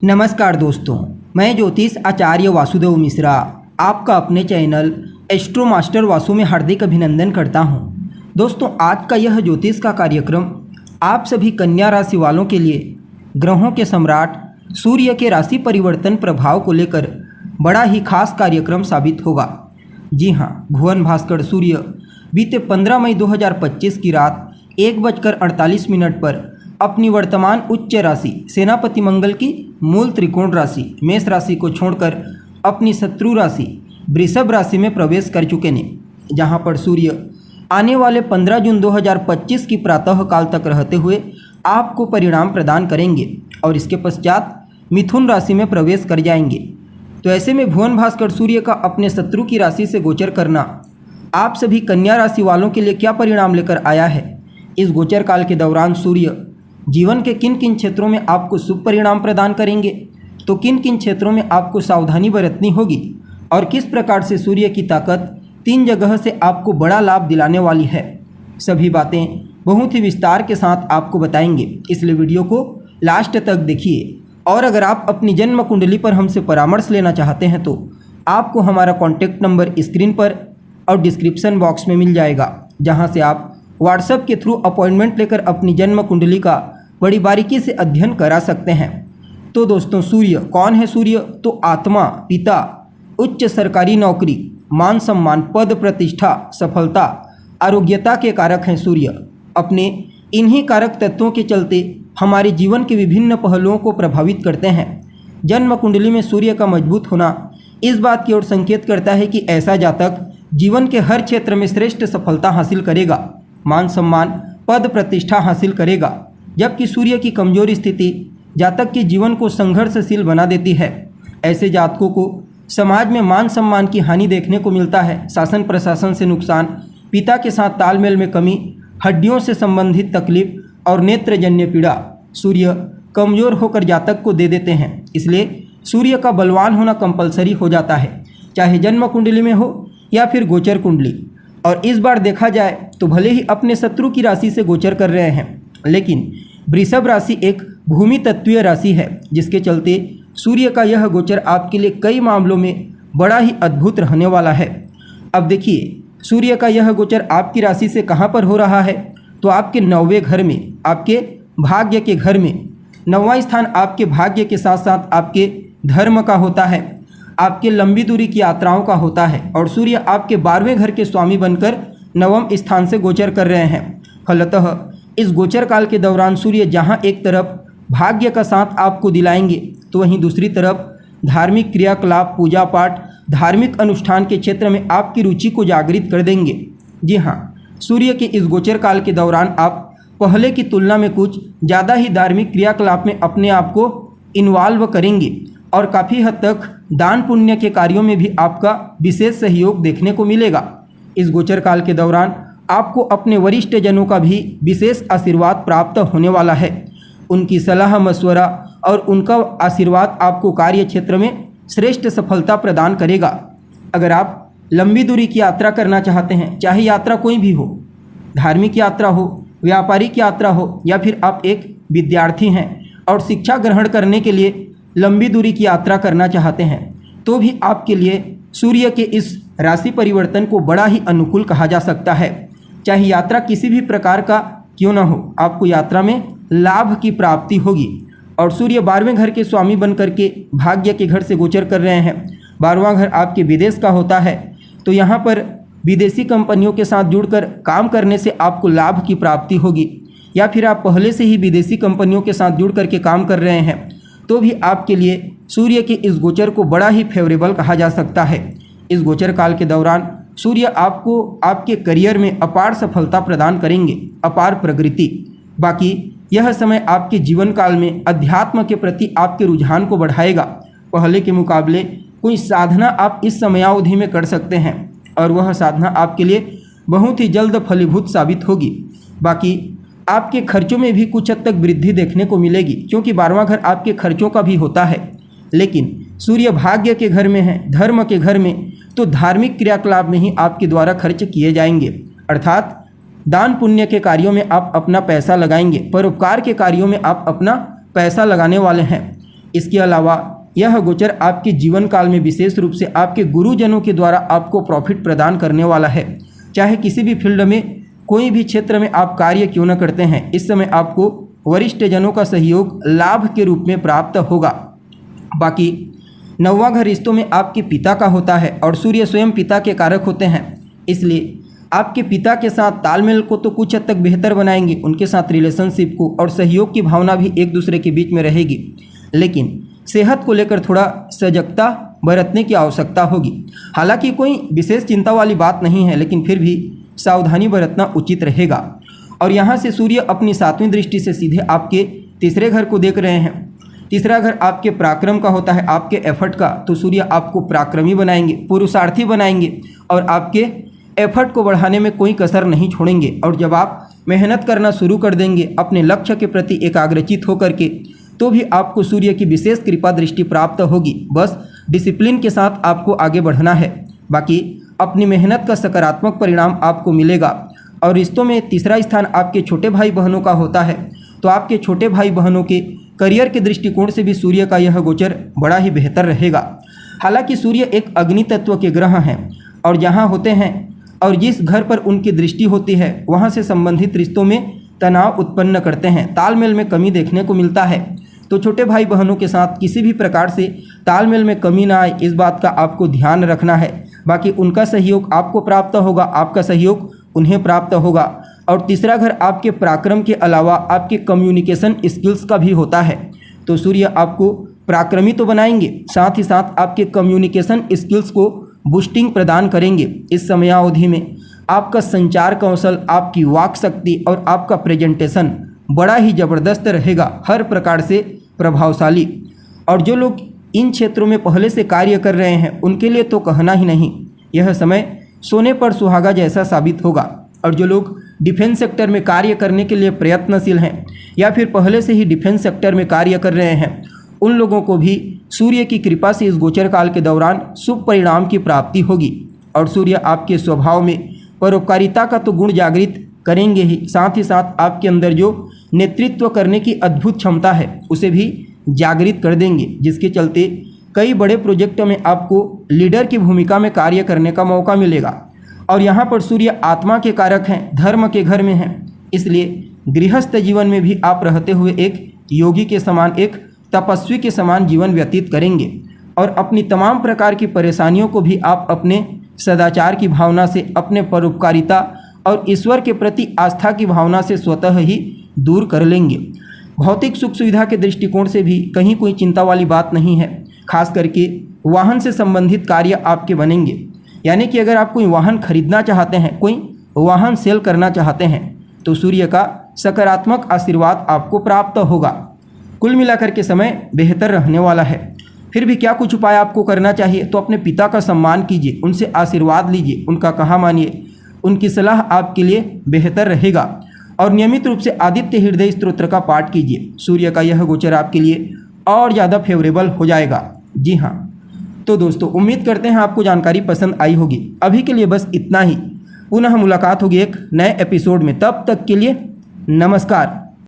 नमस्कार दोस्तों, मैं ज्योतिष आचार्य वासुदेव मिश्रा आपका अपने चैनल एस्ट्रो मास्टर वासु में हार्दिक अभिनंदन करता हूं। दोस्तों, आज का यह ज्योतिष का कार्यक्रम आप सभी कन्या राशि वालों के लिए ग्रहों के सम्राट सूर्य के राशि परिवर्तन प्रभाव को लेकर बड़ा ही खास कार्यक्रम साबित होगा। जी हां, भुवन भास्कर सूर्य बीते 15 मई 2025 की रात 1:48 पर अपनी वर्तमान उच्च राशि सेनापति मंगल की मूल त्रिकोण राशि मेष राशि को छोड़कर अपनी शत्रु राशि वृषभ राशि में प्रवेश कर चुके ने, जहां पर सूर्य आने वाले 15 जून 2025 की प्रातः काल तक रहते हुए आपको परिणाम प्रदान करेंगे और इसके पश्चात मिथुन राशि में प्रवेश कर जाएंगे। तो ऐसे में भुवन भास्कर सूर्य का अपने शत्रु की राशि से गोचर करना आप सभी कन्या राशि वालों के लिए क्या परिणाम लेकर आया है। इस गोचर काल के दौरान सूर्य जीवन के किन किन क्षेत्रों में आपको शुभ परिणाम प्रदान करेंगे, तो किन किन क्षेत्रों में आपको सावधानी बरतनी होगी और किस प्रकार से सूर्य की ताकत 3 जगह से आपको बड़ा लाभ दिलाने वाली है, सभी बातें बहुत ही विस्तार के साथ आपको बताएंगे। इसलिए वीडियो को लास्ट तक देखिए। और अगर आप अपनी जन्म कुंडली पर हमसे परामर्श लेना चाहते हैं तो आपको हमारा कॉन्टैक्ट नंबर स्क्रीन पर और डिस्क्रिप्शन बॉक्स में मिल जाएगा, जहां से आप व्हाट्सएप के थ्रू अपॉइंटमेंट लेकर अपनी जन्म कुंडली का बड़ी बारीकी से अध्ययन करा सकते हैं। तो दोस्तों, सूर्य कौन है? सूर्य तो आत्मा, पिता, उच्च सरकारी नौकरी, मान सम्मान, पद प्रतिष्ठा, सफलता, आरोग्यता के कारक हैं। सूर्य अपने इन्हीं कारक तत्वों के चलते हमारे जीवन के विभिन्न पहलुओं को प्रभावित करते हैं। जन्म कुंडली में सूर्य का मजबूत होना इस बात की ओर संकेत करता है कि ऐसा जातक जीवन के हर क्षेत्र में श्रेष्ठ सफलता हासिल करेगा, मान सम्मान, पद प्रतिष्ठा हासिल करेगा। जबकि सूर्य की कमजोर स्थिति जातक के जीवन को संघर्षशील बना देती है। ऐसे जातकों को समाज में मान सम्मान की हानि देखने को मिलता है, शासन प्रशासन से नुकसान, पिता के साथ तालमेल में कमी, हड्डियों से संबंधित तकलीफ और नेत्रजन्य पीड़ा सूर्य कमजोर होकर जातक को दे देते हैं। इसलिए सूर्य का बलवान होना कंपलसरी हो जाता है, चाहे जन्म कुंडली में हो या फिर गोचर कुंडली। और इस बार देखा जाए तो भले ही अपने शत्रु की राशि से गोचर कर रहे हैं, लेकिन वृषभ राशि एक भूमि तत्वीय राशि है, जिसके चलते सूर्य का यह गोचर आपके लिए कई मामलों में बड़ा ही अद्भुत रहने वाला है। अब देखिए, सूर्य का यह गोचर आपकी राशि से कहां पर हो रहा है, तो आपके 9वें घर में, आपके भाग्य के घर में। 9वां स्थान आपके भाग्य के साथ साथ आपके धर्म का होता है, आपके लंबी दूरी की यात्राओं का होता है। और सूर्य आपके 12वें घर के स्वामी बनकर 9वें स्थान से गोचर कर रहे हैं। फलतः इस गोचर काल के दौरान सूर्य जहां एक तरफ भाग्य का साथ आपको दिलाएंगे, तो वहीं दूसरी तरफ धार्मिक क्रियाकलाप, पूजा पाठ, धार्मिक अनुष्ठान के क्षेत्र में आपकी रुचि को जागृत कर देंगे। जी हाँ, सूर्य के इस गोचर काल के दौरान आप पहले की तुलना में कुछ ज़्यादा ही धार्मिक क्रियाकलाप में अपने आप को इन्वॉल्व करेंगे और काफ़ी हद तक दान पुण्य के कार्यों में भी आपका विशेष सहयोग देखने को मिलेगा। इस गोचर काल के दौरान आपको अपने वरिष्ठ जनों का भी विशेष आशीर्वाद प्राप्त होने वाला है। उनकी सलाह मशवरा और उनका आशीर्वाद आपको कार्य क्षेत्र में श्रेष्ठ सफलता प्रदान करेगा। अगर आप लंबी दूरी की यात्रा करना चाहते हैं, चाहे यात्रा कोई भी हो, धार्मिक यात्रा हो, व्यापारिक यात्रा हो, या फिर आप एक विद्यार्थी हैं और शिक्षा ग्रहण करने के लिए लंबी दूरी की यात्रा करना चाहते हैं, तो भी आपके लिए सूर्य के इस राशि परिवर्तन को बड़ा ही अनुकूल कहा जा सकता है। चाहे यात्रा किसी भी प्रकार का क्यों न हो, आपको यात्रा में लाभ की प्राप्ति होगी। और सूर्य 12वें घर के स्वामी बन करके भाग्य के घर से गोचर कर रहे हैं। 12वां घर आपके विदेश का होता है, तो यहाँ पर विदेशी कंपनियों के साथ जुड़कर काम करने से आपको लाभ की प्राप्ति होगी। या फिर आप पहले से ही विदेशी कंपनियों के साथ जुड़ करके काम कर रहे हैं, तो भी आपके लिए सूर्य के इस गोचर को बड़ा ही फेवरेबल कहा जा सकता है। इस गोचर काल के दौरान सूर्य आपको आपके करियर में अपार सफलता प्रदान करेंगे, अपार प्रगति। बाकी यह समय आपके जीवन काल में अध्यात्म के प्रति आपके रुझान को बढ़ाएगा। पहले के मुकाबले कोई साधना आप इस समयावधि में कर सकते हैं और वह साधना आपके लिए बहुत ही जल्द फलीभूत साबित होगी। बाकी आपके खर्चों में भी कुछ हद तक वृद्धि देखने को मिलेगी, क्योंकि 12वां घर आपके खर्चों का भी होता है। लेकिन सूर्य भाग्य के घर में है, धर्म के घर में, तो धार्मिक क्रियाकलाप में ही आपके द्वारा खर्च किए जाएंगे। अर्थात दान पुण्य के कार्यों में आप अपना पैसा लगाएंगे, परोपकार के कार्यों में आप अपना पैसा लगाने वाले हैं। इसके अलावा यह गोचर आपके जीवन काल में विशेष रूप से आपके गुरुजनों के द्वारा आपको प्रॉफिट प्रदान करने वाला है। चाहे किसी भी फील्ड में, कोई भी क्षेत्र में आप कार्य क्यों न करते हैं, इस समय आपको वरिष्ठ जनों का सहयोग लाभ के रूप में प्राप्त होगा। बाकी 9वां घर रिश्तों में आपके पिता का होता है और सूर्य स्वयं पिता के कारक होते हैं, इसलिए आपके पिता के साथ तालमेल को तो कुछ हद तक बेहतर बनाएंगे, उनके साथ रिलेशनशिप को और सहयोग की भावना भी एक दूसरे के बीच में रहेगी। लेकिन सेहत को लेकर थोड़ा सजगता बरतने की आवश्यकता होगी। हालांकि कोई विशेष चिंता वाली बात नहीं है, लेकिन फिर भी सावधानी बरतना उचित रहेगा। और यहाँ से सूर्य अपनी 7वीं दृष्टि से सीधे आपके तीसरे घर को देख रहे हैं। तीसरा घर आपके पराक्रम का होता है, आपके एफर्ट का, तो सूर्य आपको पराक्रमी बनाएंगे, पुरुषार्थी बनाएंगे और आपके एफर्ट को बढ़ाने में कोई कसर नहीं छोड़ेंगे। और जब आप मेहनत करना शुरू कर देंगे अपने लक्ष्य के प्रति एकाग्रचित होकर के, तो भी आपको सूर्य की विशेष कृपा दृष्टि प्राप्त होगी। बस डिसिप्लिन के साथ आपको आगे बढ़ना है। बाकी अपनी मेहनत का सकारात्मक परिणाम आपको मिलेगा। और रिश्तों में तीसरा स्थान आपके छोटे भाई बहनों का होता है, तो आपके छोटे भाई बहनों के करियर के दृष्टिकोण से भी सूर्य का यह गोचर बड़ा ही बेहतर रहेगा। हालांकि सूर्य एक अग्नि तत्व के ग्रह हैं और जहाँ होते हैं और जिस घर पर उनकी दृष्टि होती है, वहाँ से संबंधित रिश्तों में तनाव उत्पन्न करते हैं, तालमेल में कमी देखने को मिलता है। तो छोटे भाई बहनों के साथ किसी भी प्रकार से तालमेल में कमी ना आए, इस बात का आपको ध्यान रखना है। बाकी उनका सहयोग आपको प्राप्त होगा, आपका सहयोग उन्हें प्राप्त होगा। और तीसरा घर आपके पराक्रम के अलावा आपके कम्युनिकेशन स्किल्स का भी होता है, तो सूर्य आपको पराक्रमी तो बनाएंगे, साथ ही साथ आपके कम्युनिकेशन स्किल्स को बूस्टिंग प्रदान करेंगे। इस समयावधि में आपका संचार कौशल, आपकी वाक शक्ति और आपका प्रेजेंटेशन बड़ा ही ज़बरदस्त रहेगा, हर प्रकार से प्रभावशाली। और जो लोग इन क्षेत्रों में पहले से कार्य कर रहे हैं, उनके लिए तो कहना ही नहीं, यह समय सोने पर सुहागा जैसा साबित होगा। और जो लोग डिफेंस सेक्टर में कार्य करने के लिए प्रयत्नशील हैं या फिर पहले से ही डिफेंस सेक्टर में कार्य कर रहे हैं, उन लोगों को भी सूर्य की कृपा से इस गोचर काल के दौरान शुभ परिणाम की प्राप्ति होगी। और सूर्य आपके स्वभाव में परोपकारिता का तो गुण जागृत करेंगे ही, साथ ही साथ आपके अंदर जो नेतृत्व करने की अद्भुत क्षमता है उसे भी जागृत कर देंगे, जिसके चलते कई बड़े प्रोजेक्टों में आपको लीडर की भूमिका में कार्य करने का मौका मिलेगा। और यहाँ पर सूर्य आत्मा के कारक हैं, धर्म के घर में हैं, इसलिए गृहस्थ जीवन में भी आप रहते हुए एक योगी के समान, एक तपस्वी के समान जीवन व्यतीत करेंगे। और अपनी तमाम प्रकार की परेशानियों को भी आप अपने सदाचार की भावना से, अपने परोपकारिता और ईश्वर के प्रति आस्था की भावना से स्वतः ही दूर कर लेंगे। भौतिक सुख सुविधा के दृष्टिकोण से भी कहीं कोई चिंता वाली बात नहीं है। खास करके वाहन से संबंधित कार्य आपके बनेंगे, यानी कि अगर आप कोई वाहन खरीदना चाहते हैं, कोई वाहन सेल करना चाहते हैं, तो सूर्य का सकारात्मक आशीर्वाद आपको प्राप्त होगा। कुल मिलाकर के समय बेहतर रहने वाला है। फिर भी क्या कुछ उपाय आपको करना चाहिए, तो अपने पिता का सम्मान कीजिए, उनसे आशीर्वाद लीजिए, उनका कहा मानिए, उनकी सलाह आपके लिए बेहतर रहेगा। और नियमित रूप से आदित्य हृदय स्तोत्र का पाठ कीजिए, सूर्य का यह गोचर आपके लिए और ज़्यादा फेवरेबल हो जाएगा। जी हाँ, तो दोस्तों उम्मीद करते हैं आपको जानकारी पसंद आई होगी। अभी के लिए बस इतना ही, पुनः मुलाकात होगी एक नए एपिसोड में, तब तक के लिए नमस्कार।